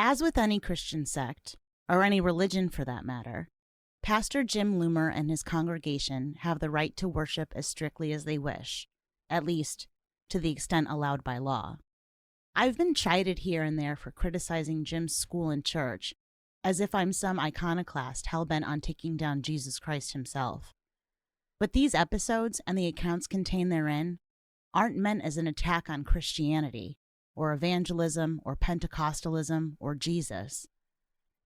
As with any Christian sect, or any religion for that matter, Pastor Jim Loomer and his congregation have the right to worship as strictly as they wish, at least to the extent allowed by law. I've been chided here and there for criticizing Jim's school and church, as if I'm some iconoclast hell-bent on taking down Jesus Christ himself. But these episodes and the accounts contained therein aren't meant as an attack on Christianity, or evangelism, or Pentecostalism, or Jesus.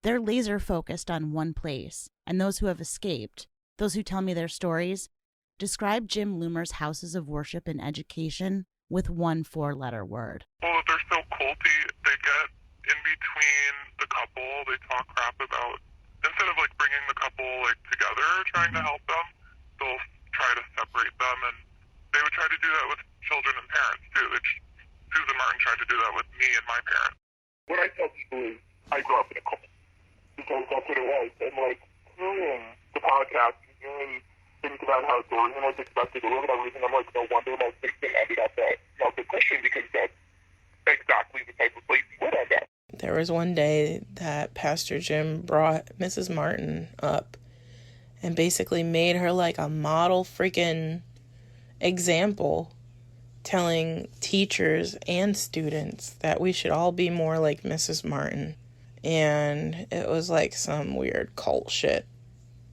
They're laser-focused on one place, and those who have escaped, those who tell me their stories, describe Jim Loomer's houses of worship and education with one four-letter word. Well, they're so culty, they get in between the couple, they talk crap about, instead of bringing the couple together, trying to help them, they'll try to separate them, and they would try to do that with children and parents too. Susan Martin tried to do that with me and my parents. What I tell people is, I grew up in a cult, because that's what it was, and hearing the podcast and hearing things about how Dorian was expected to live and everything, I'm no wonder most victims ended up at Milford Christian, because that's exactly the type of place he would end up. There was one day that Pastor Jim brought Mrs. Martin up and basically made her a model freaking example, telling teachers and students that we should all be more like Mrs. Martin. And it was some weird cult shit.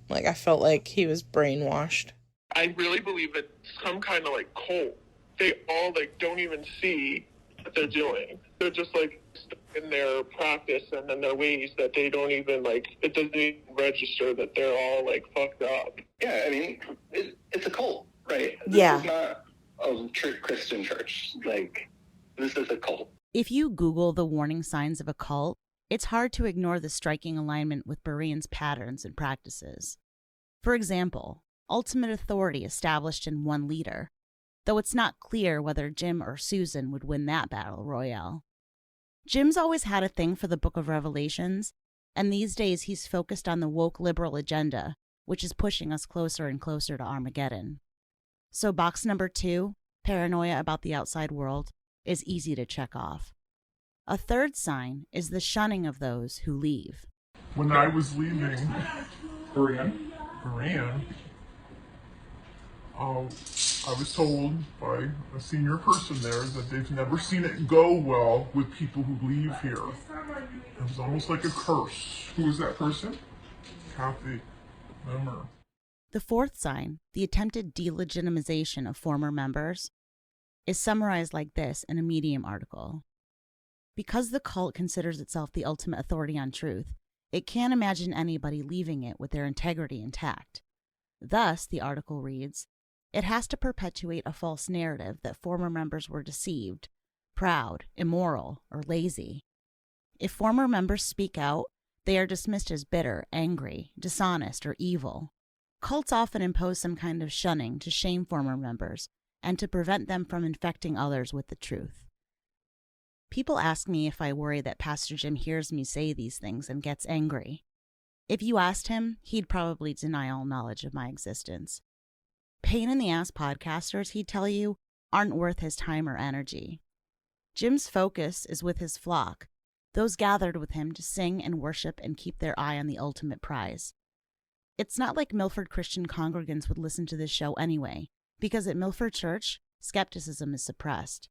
I felt like he was brainwashed. I really believe it's some kind of cult. They all don't even see what they're doing. They're just stuck in their practice and in their ways that they don't even it doesn't even register that they're all fucked up. Yeah, I mean, it's a cult, right? Yeah. This is not a Christian church. This is a cult. If you Google the warning signs of a cult, it's hard to ignore the striking alignment with Berean's patterns and practices. For example, ultimate authority established in one leader, though it's not clear whether Jim or Susan would win that battle royale. Jim's always had a thing for the Book of Revelations, and these days he's focused on the woke liberal agenda, which is pushing us closer and closer to Armageddon. So box number 2, paranoia about the outside world, is easy to check off. A third sign is the shunning of those who leave. When I was leaving Berean, I was told by a senior person there that they've never seen it go well with people who leave here. It was almost like a curse. Who was that person? Kathy Memmer. The fourth sign, the attempted delegitimization of former members, is summarized like this in a Medium article. Because the cult considers itself the ultimate authority on truth, it can't imagine anybody leaving it with their integrity intact. Thus, the article reads, it has to perpetuate a false narrative that former members were deceived, proud, immoral, or lazy. If former members speak out, they are dismissed as bitter, angry, dishonest, or evil. Cults often impose some kind of shunning to shame former members and to prevent them from infecting others with the truth. People ask me if I worry that Pastor Jim hears me say these things and gets angry. If you asked him, he'd probably deny all knowledge of my existence. Pain-in-the-ass podcasters, he'd tell you, aren't worth his time or energy. Jim's focus is with his flock, those gathered with him to sing and worship and keep their eye on the ultimate prize. It's not like Milford Christian congregants would listen to this show anyway, because at Milford Church, skepticism is suppressed.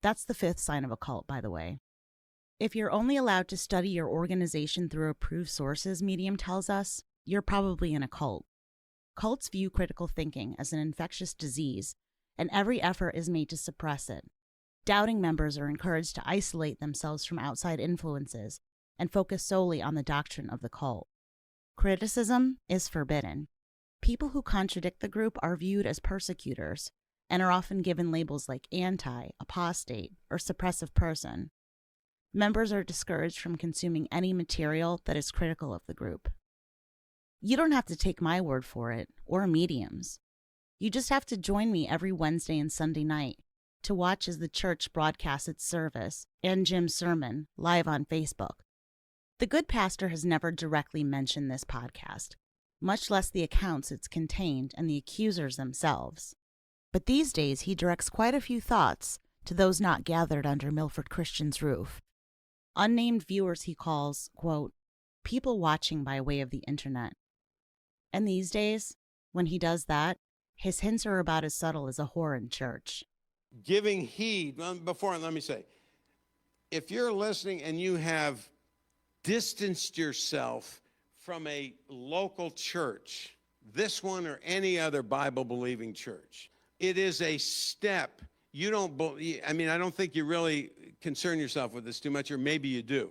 That's the fifth sign of a cult, by the way. If you're only allowed to study your organization through approved sources, Medium tells us, you're probably in a cult. Cults view critical thinking as an infectious disease, and every effort is made to suppress it. Doubting members are encouraged to isolate themselves from outside influences and focus solely on the doctrine of the cult. Criticism is forbidden. People who contradict the group are viewed as persecutors and are often given labels like anti, apostate, or suppressive person. Members are discouraged from consuming any material that is critical of the group. You don't have to take my word for it, or Medium's. You just have to join me every Wednesday and Sunday night to watch as the church broadcasts its service and Jim's sermon live on Facebook. The good pastor has never directly mentioned this podcast, much less the accounts it's contained and the accusers themselves. But these days he directs quite a few thoughts to those not gathered under Milford Christian's roof. Unnamed viewers he calls, quote, people watching by way of the internet. And these days, when he does that, his hints are about as subtle as a whore in church. Giving heed, before, let me say, if you're listening and you have distanced yourself from a local church, this one or any other Bible-believing church, it is a step. You don't believe, I mean, I don't think you really concern yourself with this too much, or maybe you do.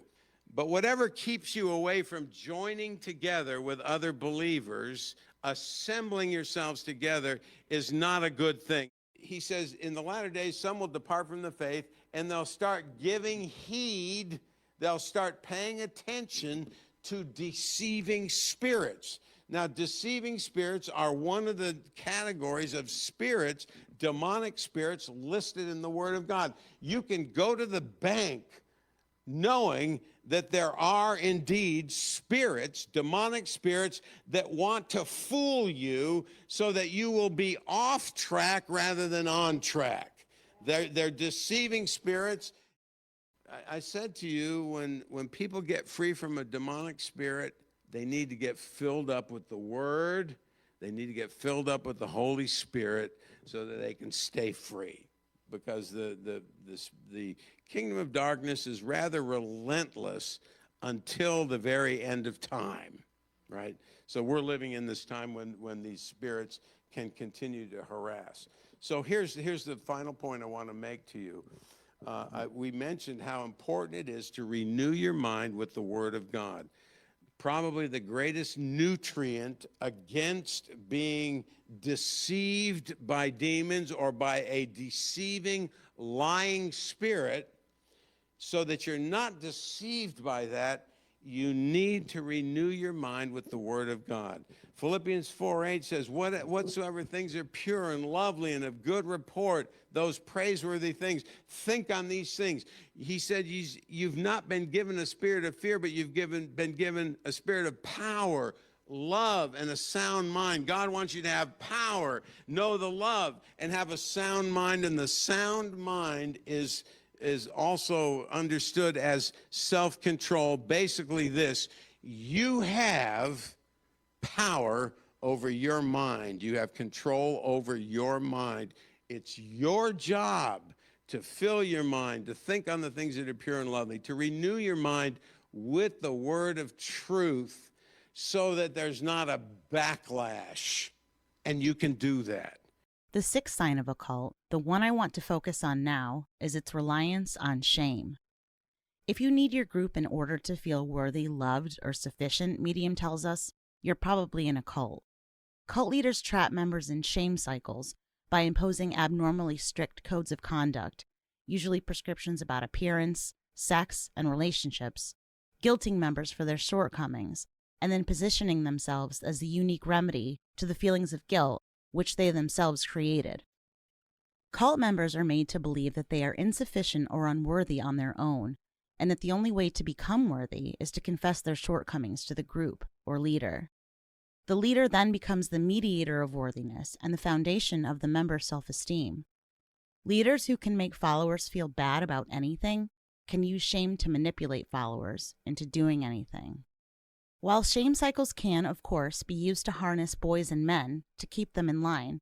But whatever keeps you away from joining together with other believers, assembling yourselves together, is not a good thing. He says, in the latter days, some will depart from the faith, and they'll start giving heed, they'll start paying attention to deceiving spirits. Now, deceiving spirits are one of the categories of spirits, demonic spirits, listed in the Word of God. You can go to the bank knowing that there are indeed spirits, demonic spirits, that want to fool you so that you will be off track rather than on track. They're deceiving spirits. I said to you, when people get free from a demonic spirit, they need to get filled up with the Word. They need to get filled up with the Holy Spirit so that they can stay free. Because the kingdom of darkness is rather relentless until the very end of time, right? So we're living in this time when these spirits can continue to harass. So here's the final point I want to make to you. We mentioned how important it is to renew your mind with the Word of God. Probably the greatest nutrient against being deceived by demons or by a deceiving, lying spirit. So that you're not deceived by that, you need to renew your mind with the Word of God. Philippians 4:8 says, whatsoever things are pure and lovely and of good report, those praiseworthy things, think on these things. He said, you've not been given a spirit of fear, but you've been given a spirit of power, love, and a sound mind. God wants you to have power, know the love, and have a sound mind. And the sound mind is also understood as self-control. Basically this, you have power over your mind. You have control over your mind. It's your job to fill your mind, to think on the things that are pure and lovely, to renew your mind with the word of truth so that there's not a backlash, and you can do that. The sixth sign of a cult, the one I want to focus on now, is its reliance on shame. If you need your group in order to feel worthy, loved, or sufficient, Medium tells us, you're probably in a cult. Cult leaders trap members in shame cycles by imposing abnormally strict codes of conduct, usually prescriptions about appearance, sex, and relationships, guilting members for their shortcomings, and then positioning themselves as the unique remedy to the feelings of guilt which they themselves created. Cult members are made to believe that they are insufficient or unworthy on their own, and that the only way to become worthy is to confess their shortcomings to the group or leader. The leader then becomes the mediator of worthiness and the foundation of the member's self-esteem. Leaders who can make followers feel bad about anything can use shame to manipulate followers into doing anything. While shame cycles can, of course, be used to harness boys and men to keep them in line,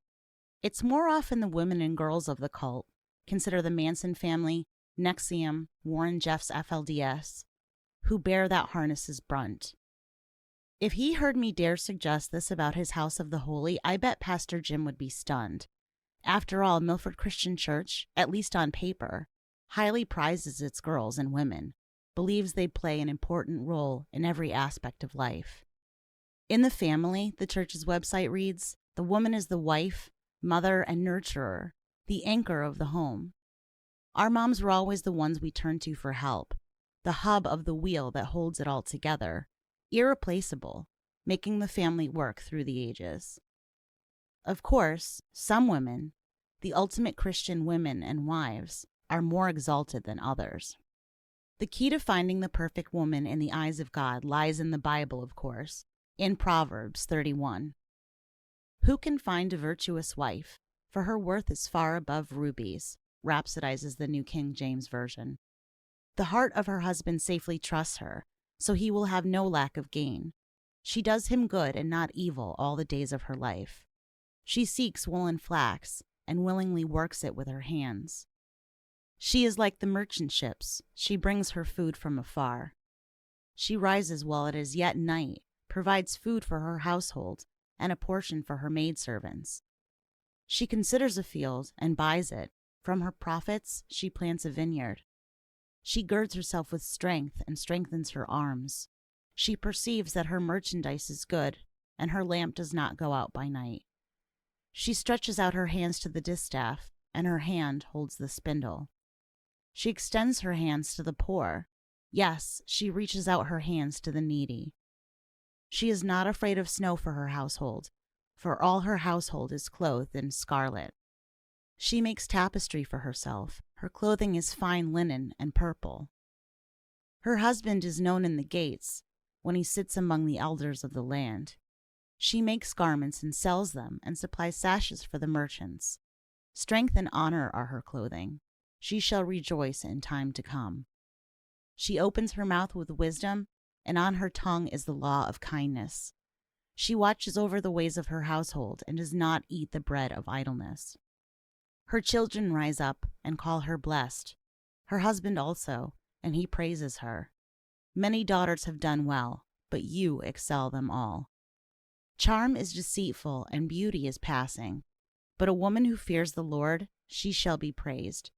it's more often the women and girls of the cult, consider the Manson family, NXIVM, Warren Jeff's FLDS, who bear that harness's brunt. If he heard me dare suggest this about his House of the Holy, I bet Pastor Jim would be stunned. After all, Milford Christian Church, at least on paper, highly prizes its girls and women, believes they play an important role in every aspect of life. In the family, the church's website reads, the woman is the wife, mother, and nurturer, the anchor of the home. Our moms were always the ones we turned to for help, the hub of the wheel that holds it all together, irreplaceable, making the family work through the ages. Of course, some women, the ultimate Christian women and wives, are more exalted than others. The key to finding the perfect woman in the eyes of God lies in the Bible, of course, in Proverbs 31. Who can find a virtuous wife? For her worth is far above rubies, rhapsodizes the New King James Version. The heart of her husband safely trusts her, so he will have no lack of gain. She does him good and not evil all the days of her life. She seeks wool and flax, and willingly works it with her hands. She is like the merchant ships. She brings her food from afar. She rises while it is yet night, provides food for her household, and a portion for her maidservants. She considers a field and buys it. From her profits she plants a vineyard. She girds herself with strength and strengthens her arms. She perceives that her merchandise is good, and her lamp does not go out by night. She stretches out her hands to the distaff, and her hand holds the spindle. She extends her hands to the poor. Yes, she reaches out her hands to the needy. She is not afraid of snow for her household, for all her household is clothed in scarlet. She makes tapestry for herself. Her clothing is fine linen and purple. Her husband is known in the gates when he sits among the elders of the land. She makes garments and sells them and supplies sashes for the merchants. Strength and honor are her clothing. She shall rejoice in time to come. She opens her mouth with wisdom, and on her tongue is the law of kindness. She watches over the ways of her household and does not eat the bread of idleness. Her children rise up and call her blessed. Her husband also, and he praises her. Many daughters have done well, but you excel them all. Charm is deceitful and beauty is passing, but a woman who fears the Lord, she shall be praised.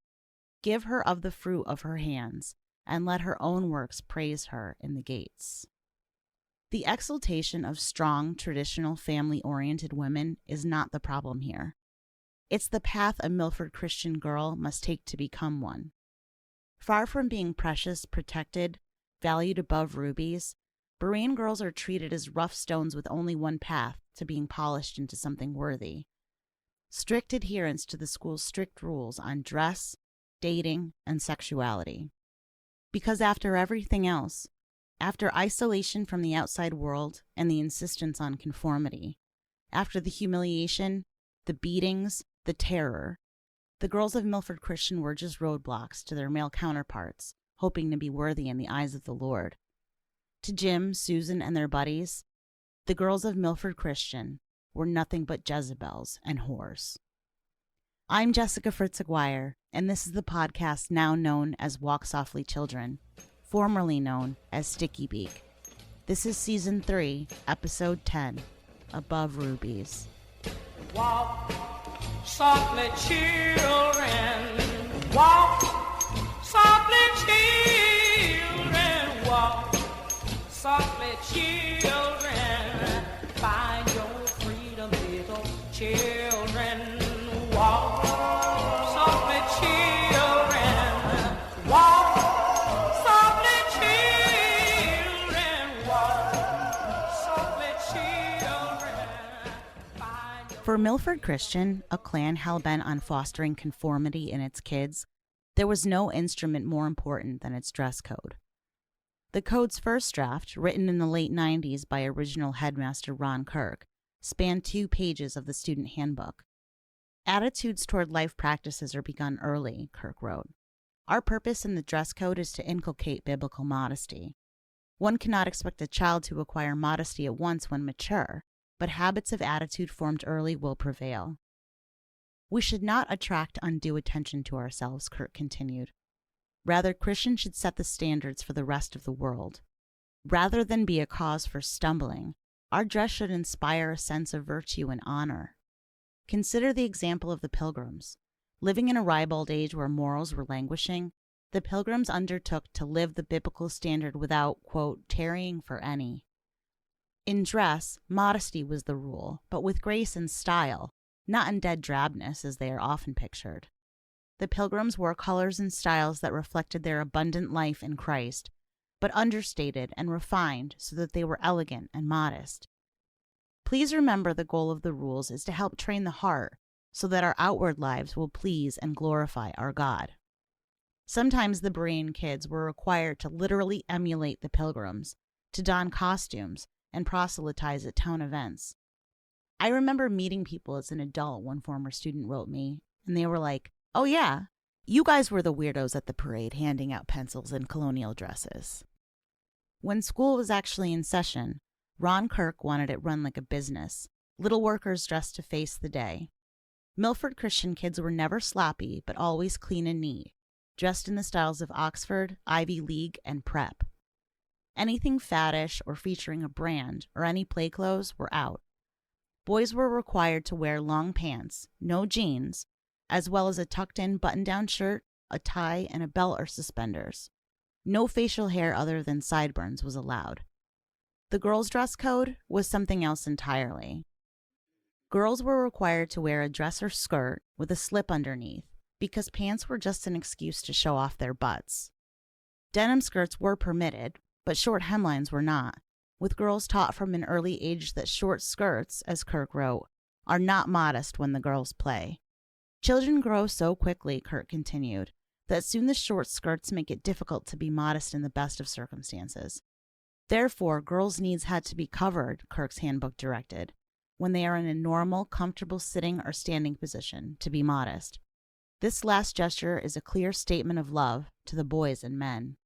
Give her of the fruit of her hands, and let her own works praise her in the gates. The exaltation of strong, traditional, family-oriented women is not the problem here. It's the path a Milford Christian girl must take to become one. Far from being precious, protected, valued above rubies, Berean girls are treated as rough stones with only one path to being polished into something worthy. Strict adherence to the school's strict rules on dress, dating, and sexuality. Because after everything else, after isolation from the outside world and the insistence on conformity, after the humiliation, the beatings, the terror, the girls of Milford Christian were just roadblocks to their male counterparts, hoping to be worthy in the eyes of the Lord. To Jim, Susan, and their buddies, the girls of Milford Christian were nothing but Jezebels and whores. I'm Jessica Fritz-Aguirre, and this is the podcast now known as Walk Softly Children, formerly known as Sticky Beak. This is Season 3, Episode 10, Above Rubies. Walk softly, children. Walk softly, children. Walk softly, children. Find your freedom, little children. Walk softly, children. Walk softly, children. Walk softly, children. For Milford Christian, a clan hell-bent on fostering conformity in its kids, there was no instrument more important than its dress code. The code's first draft, written in the late 90s by original headmaster Ron Kirk, spanned 2 pages of the student handbook. Attitudes toward life practices are begun early, Kirk wrote. Our purpose in the dress code is to inculcate biblical modesty. One cannot expect a child to acquire modesty at once when mature, but habits of attitude formed early will prevail. We should not attract undue attention to ourselves, Kirk continued. Rather, Christians should set the standards for the rest of the world. Rather than be a cause for stumbling, our dress should inspire a sense of virtue and honor. Consider the example of the Pilgrims. Living in a ribald age where morals were languishing, the Pilgrims undertook to live the biblical standard without, quote, tarrying for any. In dress, modesty was the rule, but with grace and style, not in dead drabness as they are often pictured. The Pilgrims wore colors and styles that reflected their abundant life in Christ, but understated and refined so that they were elegant and modest. Please remember the goal of the rules is to help train the heart so that our outward lives will please and glorify our God. Sometimes the Berean kids were required to literally emulate the Pilgrims, to don costumes, and proselytize at town events. I remember meeting people as an adult, one former student wrote me, and they were like, "Oh yeah, You guys were the weirdos at the parade handing out pencils and colonial dresses. When school was actually in session, Ron Kirk wanted it run like a business, little workers dressed to face the day. Milford Christian kids were never sloppy, but always clean and neat, dressed in the styles of Oxford, Ivy League, and Prep. Anything faddish or featuring a brand or any play clothes were out. Boys were required to wear long pants, no jeans, as well as a tucked-in button-down shirt, a tie, and a belt or suspenders. No facial hair other than sideburns was allowed. The girls' dress code was something else entirely. Girls were required to wear a dress or skirt with a slip underneath because pants were just an excuse to show off their butts. Denim skirts were permitted, but short hemlines were not, with girls taught from an early age that short skirts, as Kirk wrote, are not modest when the girls play. Children grow so quickly, Kirk continued, that soon the short skirts make it difficult to be modest in the best of circumstances. Therefore, girls' needs had to be covered, Kirk's handbook directed, when they are in a normal, comfortable sitting or standing position, to be modest. This last gesture is a clear statement of love to the boys and men.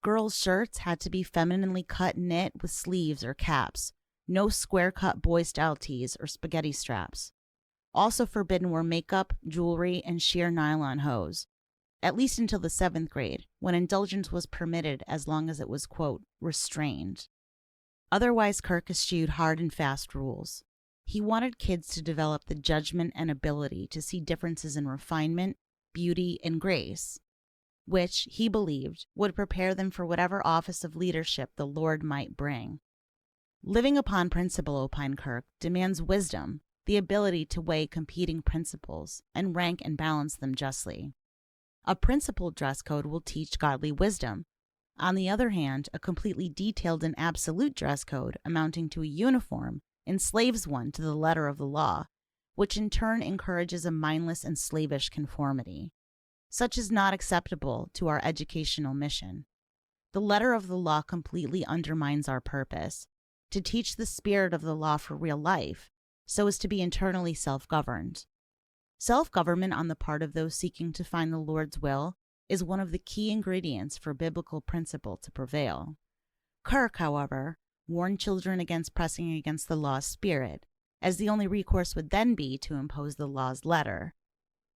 Girls' shirts had to be femininely cut knit with sleeves or caps, no square-cut boy-style tees or spaghetti straps. Also forbidden were makeup, jewelry, and sheer nylon hose, at least until the 7th grade, when indulgence was permitted as long as it was, quote, restrained. Otherwise, Kirk eschewed hard and fast rules. He wanted kids to develop the judgment and ability to see differences in refinement, beauty, and grace, which, he believed, would prepare them for whatever office of leadership the Lord might bring. Living upon principle, opined Kirk, demands wisdom, the ability to weigh competing principles and rank and balance them justly. A principled dress code will teach godly wisdom. On the other hand, a completely detailed and absolute dress code amounting to a uniform enslaves one to the letter of the law, which in turn encourages a mindless and slavish conformity. Such is not acceptable to our educational mission. The letter of the law completely undermines our purpose, to teach the spirit of the law for real life, so as to be internally self-governed. Self-government on the part of those seeking to find the Lord's will is one of the key ingredients for biblical principle to prevail. Kirk, however, warned children against pressing against the law's spirit, as the only recourse would then be to impose the law's letter.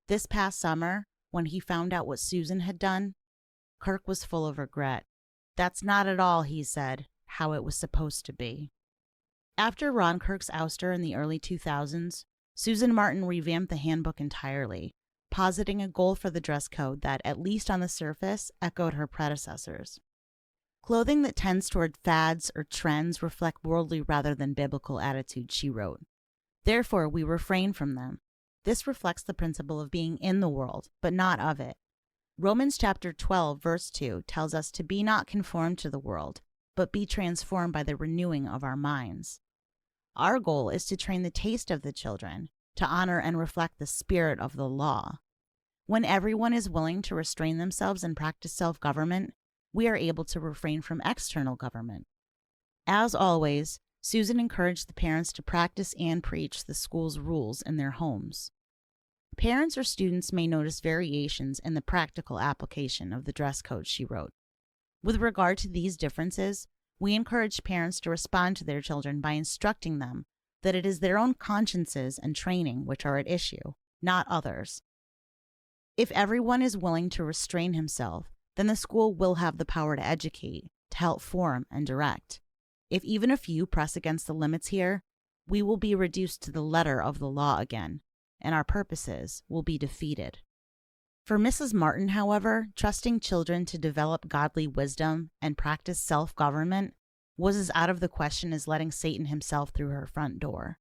This past summer, when he found out what Susan had done, Kirk was full of regret. That's not at all, he said, how it was supposed to be. After Ron Kirk's ouster in the early 2000s, Susan Martin revamped the handbook entirely, positing a goal for the dress code that, at least on the surface, echoed her predecessors. Clothing that tends toward fads or trends reflect worldly rather than biblical attitudes, she wrote. Therefore, we refrain from them. This reflects the principle of being in the world, but not of it. Romans chapter 12, verse 2 tells us to be not conformed to the world, but be transformed by the renewing of our minds. Our goal is to train the taste of the children, to honor and reflect the spirit of the law. When everyone is willing to restrain themselves and practice self-government, we are able to refrain from external government. As always, Susan encouraged the parents to practice and preach the school's rules in their homes. Parents or students may notice variations in the practical application of the dress code, she wrote. With regard to these differences, we encourage parents to respond to their children by instructing them that it is their own consciences and training which are at issue, not others. If everyone is willing to restrain himself, then the school will have the power to educate, to help form and direct. If even a few press against the limits here, we will be reduced to the letter of the law again, and our purposes will be defeated. For Mrs. Martin, however, trusting children to develop godly wisdom and practice self-government was as out of the question as letting Satan himself through her front door.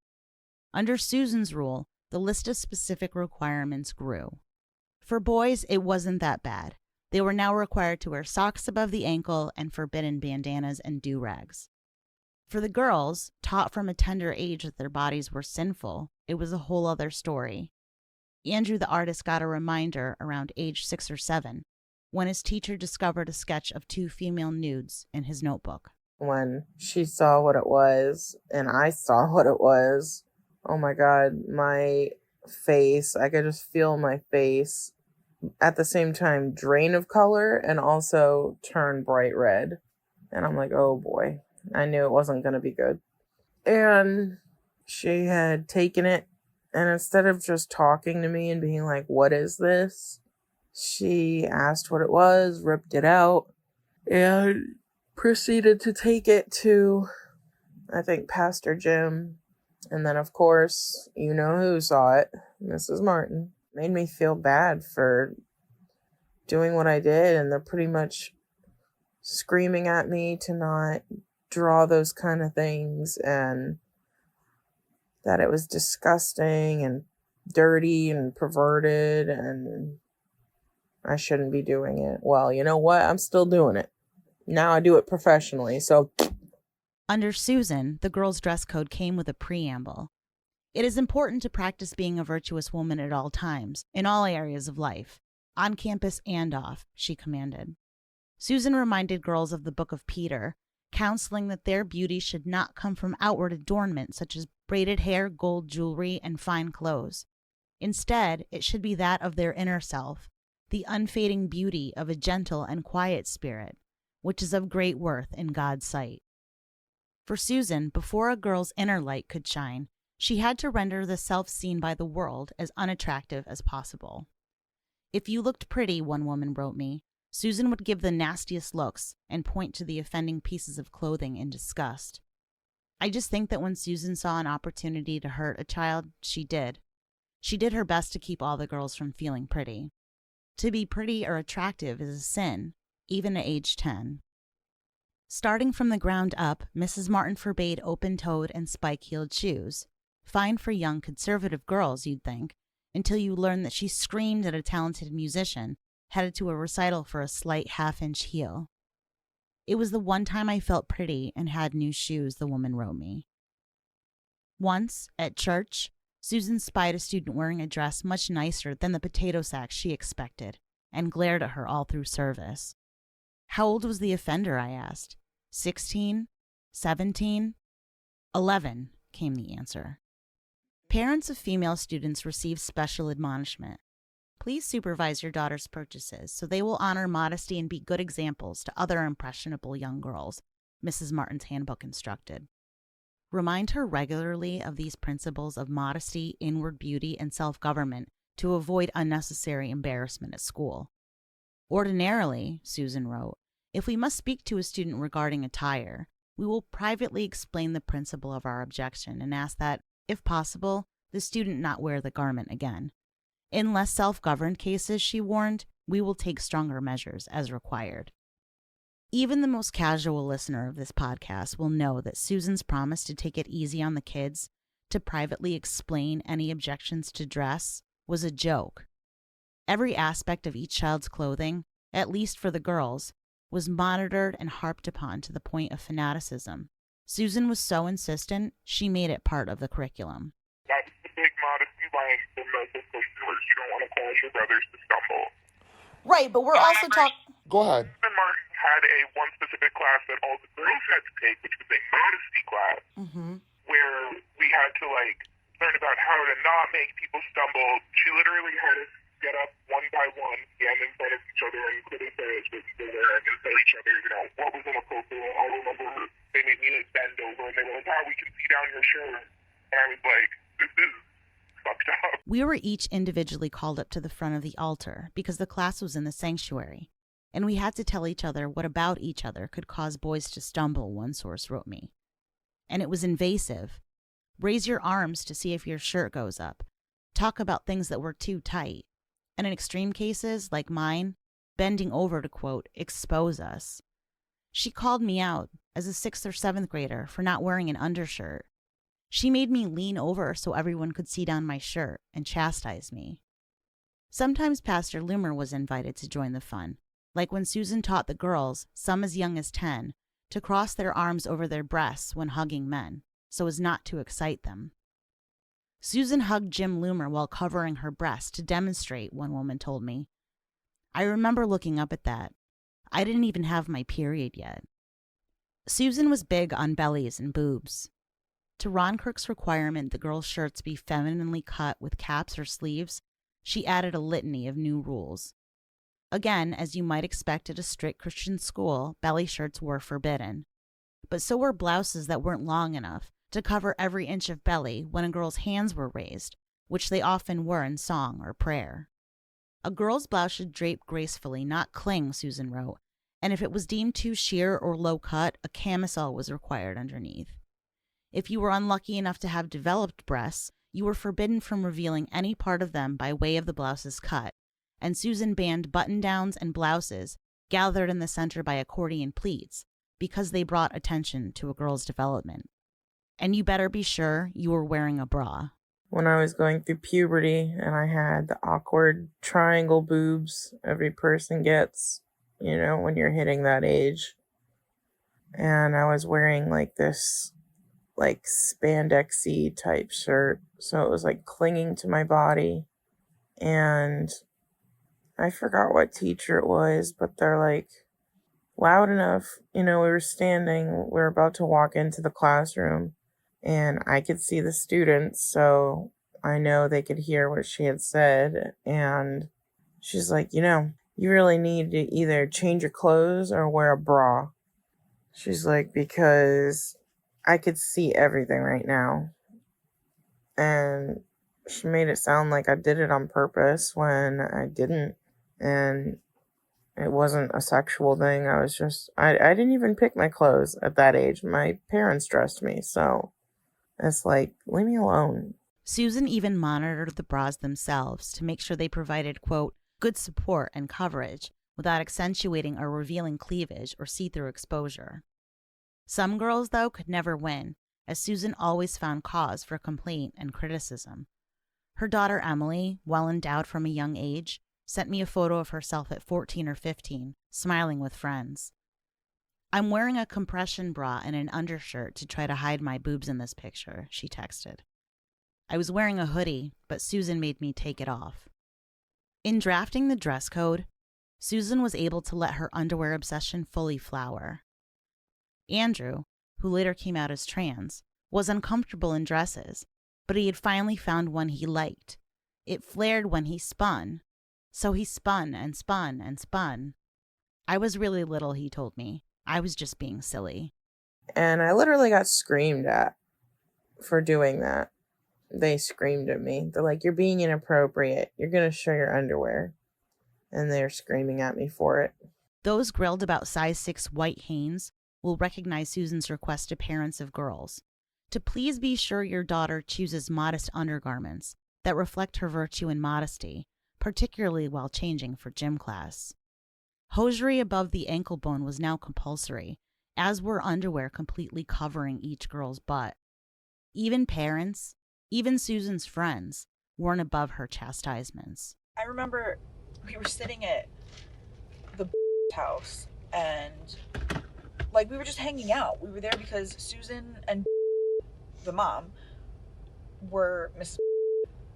Under Susan's rule, the list of specific requirements grew. For boys, it wasn't that bad. They were now required to wear socks above the ankle and forbidden bandanas and do-rags. For the girls, taught from a tender age that their bodies were sinful, it was a whole other story. Andrew the artist got a reminder around age 6 or 7, when his teacher discovered a sketch of 2 female nudes in his notebook. When she saw what it was, and I saw what it was, oh my God, my face, I could just feel my face at the same time drain of color and also turn bright red. And I'm like, oh boy, I knew it wasn't going to be good. And she had taken it, and instead of just talking to me and being like, what is this? She asked what it was, ripped it out, and proceeded to take it to, I think, Pastor Jim. And then, of course, you know who saw it, Mrs. Martin. Made me feel bad for doing what I did, and they're pretty much screaming at me to not draw those kind of things, and that it was disgusting and dirty and perverted, and I shouldn't be doing it. Well, you know what? I'm still doing it. Now I do it professionally, so... Under Susan, the girls' dress code came with a preamble. It is important to practice being a virtuous woman at all times, in all areas of life, on campus and off, she commanded. Susan reminded girls of the Book of Peter, counseling that their beauty should not come from outward adornment such as braided hair, gold jewelry, and fine clothes. Instead, it should be that of their inner self, the unfading beauty of a gentle and quiet spirit, which is of great worth in God's sight. For Susan, before a girl's inner light could shine, she had to render the self seen by the world as unattractive as possible. If you looked pretty, one woman wrote me, Susan would give the nastiest looks and point to the offending pieces of clothing in disgust. I just think that when Susan saw an opportunity to hurt a child, she did. She did her best to keep all the girls from feeling pretty. To be pretty or attractive is a sin, even at age 10. Starting from the ground up, Mrs. Martin forbade open-toed and spike-heeled shoes. Fine for young conservative girls, you'd think, until you learn that she screamed at a talented musician headed to a recital for a slight half-inch heel. It was the one time I felt pretty and had new shoes, the woman wrote me. Once, at church, Susan spied a student wearing a dress much nicer than the potato sack she expected and glared at her all through service. How old was the offender, I asked. 16? 17? 11, came the answer. Parents of female students receive special admonishment. Please supervise your daughter's purchases so they will honor modesty and be good examples to other impressionable young girls, Mrs. Martin's handbook instructed. Remind her regularly of these principles of modesty, inward beauty, and self-government to avoid unnecessary embarrassment at school. Ordinarily, Susan wrote, if we must speak to a student regarding attire, we will privately explain the principle of our objection and ask that, if possible, the student not wear the garment again. In less self-governed cases, she warned, we will take stronger measures as required. Even the most casual listener of this podcast will know that Susan's promise to take it easy on the kids, to privately explain any objections to dress, was a joke. Every aspect of each child's clothing, at least for the girls, was monitored and harped upon to the point of fanaticism. Susan was so insistent, she made it part of the curriculum. That's the big modesty line for most of customers. You don't want to cause your brothers to stumble. Right, but we're also talking... Go ahead. Martin had one specific class that all the girls had to take, which was a modesty class, where we had to learn about how to not make people stumble. She literally had us get up one by one, stand in front of each other and criticize what people were wearing and tell each other, what was inappropriate. I remember they made me bend over and they were like, we can see down your shirt. And I was like, this is fucked up. We were each individually called up to the front of the altar because the class was in the sanctuary, and we had to tell each other what about each other could cause boys to stumble, one source wrote me. And it was invasive. Raise your arms to see if your shirt goes up. Talk about things that were too tight. And in extreme cases, like mine, bending over to, quote, expose us. She called me out as a 6th or 7th grader for not wearing an undershirt. She made me lean over so everyone could see down my shirt and chastise me. Sometimes Pastor Loomer was invited to join the fun, like when Susan taught the girls, some as young as 10, to cross their arms over their breasts when hugging men, so as not to excite them. Susan hugged Jim Loomer while covering her breast to demonstrate, one woman told me. I remember looking up at that. I didn't even have my period yet. Susan was big on bellies and boobs. To Ron Kirk's requirement the girls' shirts be femininely cut with caps or sleeves, she added a litany of new rules. Again, as you might expect at a strict Christian school, belly shirts were forbidden. But so were blouses that weren't long enough to cover every inch of belly when a girl's hands were raised, which they often were in song or prayer. A girl's blouse should drape gracefully, not cling, Susan wrote, and if it was deemed too sheer or low cut, a camisole was required underneath. If you were unlucky enough to have developed breasts, you were forbidden from revealing any part of them by way of the blouse's cut, and Susan banned button-downs and blouses gathered in the center by accordion pleats because they brought attention to a girl's development. And you better be sure you were wearing a bra. When I was going through puberty and I had the awkward triangle boobs every person gets, you know, when you're hitting that age. And I was wearing like this like spandexy type shirt. So it was like clinging to my body. And I forgot what teacher it was, but they're like loud enough. You know, we were about to walk into the classroom. And I could see the students, so I know they could hear what she had said. And she's like, you know, you really need to either change your clothes or wear a bra. She's like, because I could see everything right now. And she made it sound like I did it on purpose when I didn't. And it wasn't a sexual thing. I didn't even pick my clothes at that age. My parents dressed me, so it's like, leave me alone. Susan even monitored the bras themselves to make sure they provided, quote, good support and coverage without accentuating or revealing cleavage or see-through exposure. Some girls, though, could never win, as Susan always found cause for complaint and criticism. Her daughter Emily, well endowed from a young age, sent me a photo of herself at 14 or 15, smiling with friends. I'm wearing a compression bra and an undershirt to try to hide my boobs in this picture, she texted. I was wearing a hoodie, but Susan made me take it off. In drafting the dress code, Susan was able to let her underwear obsession fully flower. Andrew, who later came out as trans, was uncomfortable in dresses, but he had finally found one he liked. It flared when he spun, so he spun and spun and spun. I was really little, he told me. I was just being silly. And I literally got screamed at for doing that. They screamed at me. They're like, you're being inappropriate. You're going to show your underwear. And they're screaming at me for it. Those grilled about size 6 white Hanes will recognize Susan's request to parents of girls to please be sure your daughter chooses modest undergarments that reflect her virtue and modesty, particularly while changing for gym class. Hosiery above the ankle bone was now compulsory, as were underwear completely covering each girl's butt. Even parents, even Susan's friends, weren't above her chastisements. I remember we were sitting at the house and like we were just hanging out. We were there because Susan and the mom were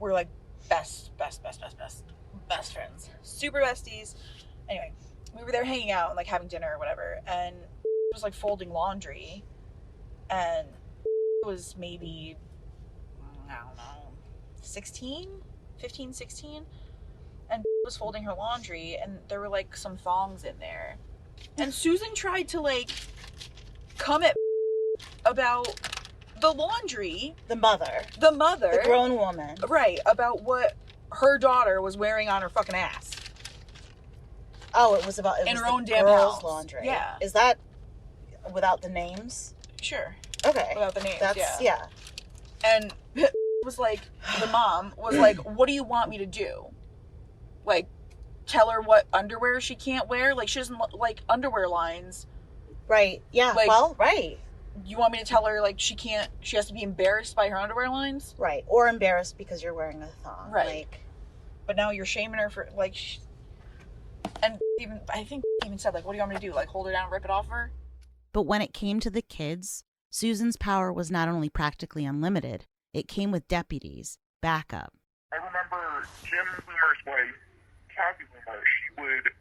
like best friends. Super besties. Anyway, we were there hanging out and like having dinner or whatever, and it was like folding laundry, and it was maybe, I don't know, 15, 16, and was folding her laundry, and there were like some thongs in there, and Susan tried to like come at about the laundry. The mother. The grown woman. Right, about what her daughter was wearing on her fucking ass. Oh, it was her own damn girls' house. laundry. Yeah. Is that without the names? Sure. Okay. Without the names, That's, yeah. And was like, the mom was like, what do you want me to do? Like, tell her what underwear she can't wear? Like, she doesn't like underwear lines. Right. Yeah. Like, well, right. You want me to tell her, like, she has to be embarrassed by her underwear lines? Right. Or embarrassed because you're wearing a thong. Right. Like, but now you're shaming her for, like, and even, I think even said, like, what do you want me to do? Like, hold her down and rip it off her? but when it came to the kids, Susan's power was not only practically unlimited, it came with deputies, backup. I remember Jim Boomer's wife, Kathy Boomer, she would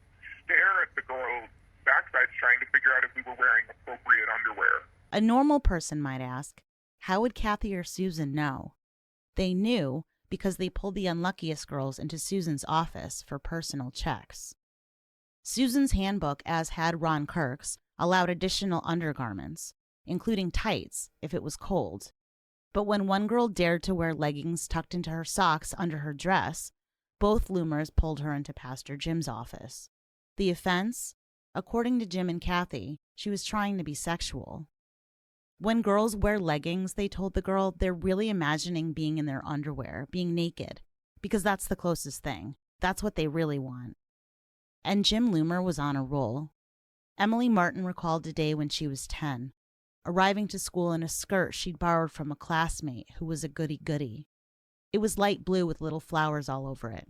stare at the girls' backsides trying to figure out if we were wearing appropriate underwear. A normal person might ask, how would Kathy or Susan know? They knew because they pulled the unluckiest girls into Susan's office for personal checks. Susan's handbook, as had Ron Kirk's, allowed additional undergarments, including tights if it was cold. But when one girl dared to wear leggings tucked into her socks under her dress, both loomers pulled her into Pastor Jim's office. The offense? According to Jim and Kathy, she was trying to be sexual. When girls wear leggings, they told the girl, they're really imagining being in their underwear, being naked, because that's the closest thing. That's what they really want. And Jim Loomer was on a roll. Emily Martin recalled a day when she was 10, arriving to school in a skirt she'd borrowed from a classmate who was a goody-goody. It was light blue with little flowers all over it.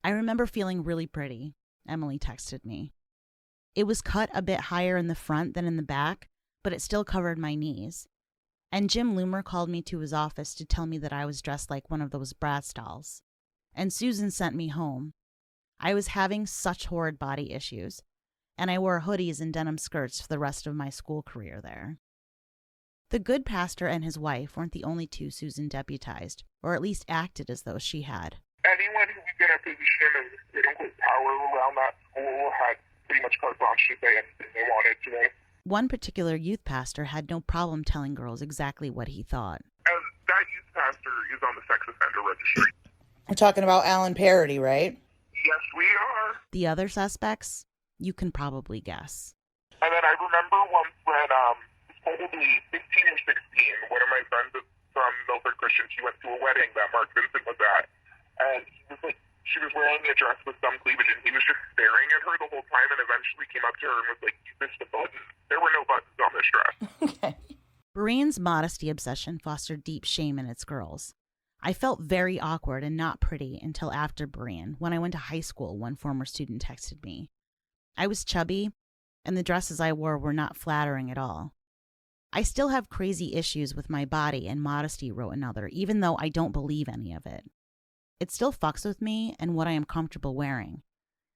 I remember feeling really pretty, Emily texted me. It was cut a bit higher in the front than in the back, but it still covered my knees. And Jim Loomer called me to his office to tell me that I was dressed like one of those Bratz dolls. And Susan sent me home. I was having such horrid body issues, and I wore hoodies and denim skirts for the rest of my school career there. The good pastor and his wife weren't the only two Susan deputized, or at least acted as though she had. Anyone who was in a position of quote-unquote power around that school had pretty much carte blanche to say anything they wanted to. One particular youth pastor had no problem telling girls exactly what he thought. And that youth pastor is on the sex offender registry. We're talking about Alan Parody, right? Yes, we are. The other suspects, you can probably guess. And then I remember once when, probably 15 or 16, one of my friends from Milford Christian, she went to a wedding that Mark Vincent was at, and he was like, she was wearing a dress with some cleavage, and he was just staring at her the whole time, and eventually came up to her and was like, "You missed a button. There were no buttons on this dress." Okay. Brienne's modesty obsession fostered deep shame in its girls. I felt very awkward and not pretty until after Brienne, when I went to high school, one former student texted me. I was chubby, and the dresses I wore were not flattering at all. I still have crazy issues with my body and modesty, wrote another, even though I don't believe any of it. It still fucks with me and what I am comfortable wearing.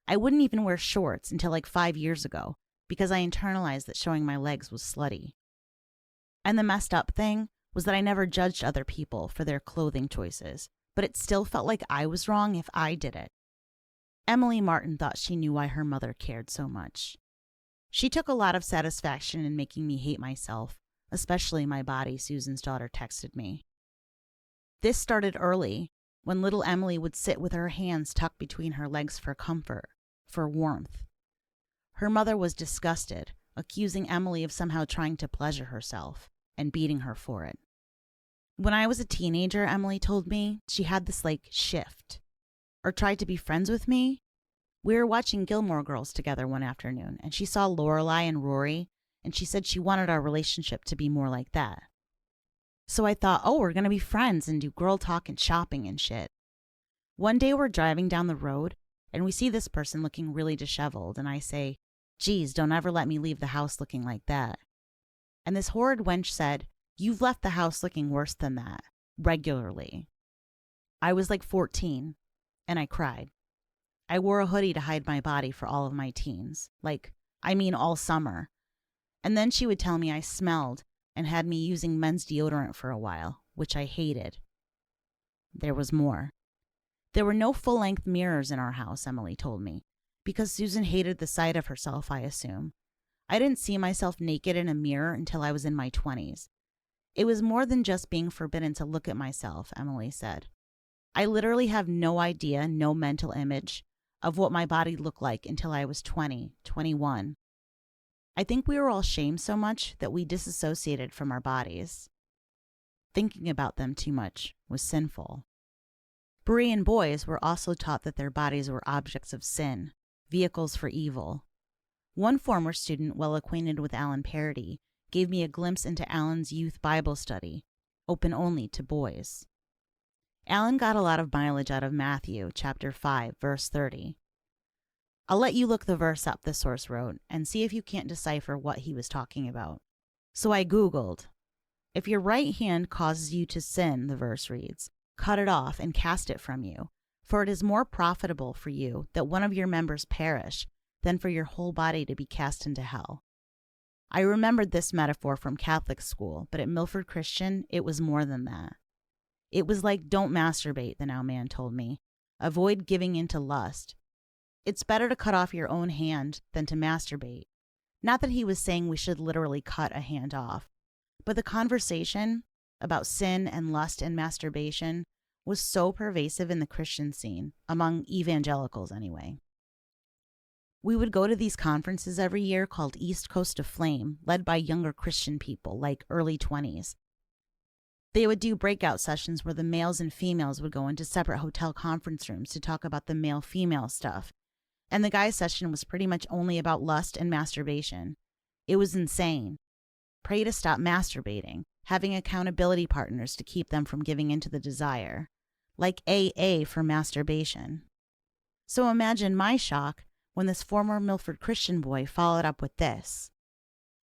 I wouldn't even wear shorts until like 5 years ago because I internalized that showing my legs was slutty. And the messed up thing was that I never judged other people for their clothing choices, but it still felt like I was wrong if I did it. Emily Martin thought she knew why her mother cared so much. She took a lot of satisfaction in making me hate myself, especially my body, Susan's daughter texted me. This started early, when little Emily would sit with her hands tucked between her legs for comfort, for warmth. Her mother was disgusted, accusing Emily of somehow trying to pleasure herself, and beating her for it. When I was a teenager, Emily told me, she had this shift, or tried to be friends with me. We were watching Gilmore Girls together one afternoon, and she saw Lorelai and Rory, and she said she wanted our relationship to be more like that. So I thought, we're going to be friends and do girl talk and shopping and shit. One day we're driving down the road, and we see this person looking really disheveled, and I say, "Geez, don't ever let me leave the house looking like that." And this horrid wench said, "You've left the house looking worse than that, regularly." I was 14, and I cried. I wore a hoodie to hide my body for all of my teens, all summer. And then she would tell me I smelled, and had me using men's deodorant for a while, which I hated. There was more. There were no full-length mirrors in our house, Emily told me, because Susan hated the sight of herself, I assume. I didn't see myself naked in a mirror until I was in my 20s. It was more than just being forbidden to look at myself, Emily said. I literally have no idea, no mental image of what my body looked like until I was 20, 21. I think we were all shamed so much that we disassociated from our bodies. Thinking about them too much was sinful. Berean boys were also taught that their bodies were objects of sin, vehicles for evil. One former student, well acquainted with Alan Parody, gave me a glimpse into Alan's youth Bible study, open only to boys. Alan got a lot of mileage out of Matthew, chapter 5, verse 30. I'll let you look the verse up, the source wrote, and see if you can't decipher what he was talking about. So I Googled. If your right hand causes you to sin, the verse reads, cut it off and cast it from you, for it is more profitable for you that one of your members perish than for your whole body to be cast into hell. I remembered this metaphor from Catholic school, but at Milford Christian, it was more than that. It was like, don't masturbate, the now man told me. Avoid giving into lust. It's better to cut off your own hand than to masturbate. Not that he was saying we should literally cut a hand off, but the conversation about sin and lust and masturbation was so pervasive in the Christian scene, among evangelicals anyway. We would go to these conferences every year called East Coast of Flame, led by younger Christian people, like early 20s. They would do breakout sessions where the males and females would go into separate hotel conference rooms to talk about the male-female stuff. And the guys' session was pretty much only about lust and masturbation. It was insane. Pray to stop masturbating, having accountability partners to keep them from giving into the desire. Like AA for masturbation. So imagine my shock when this former Milford Christian boy followed up with this.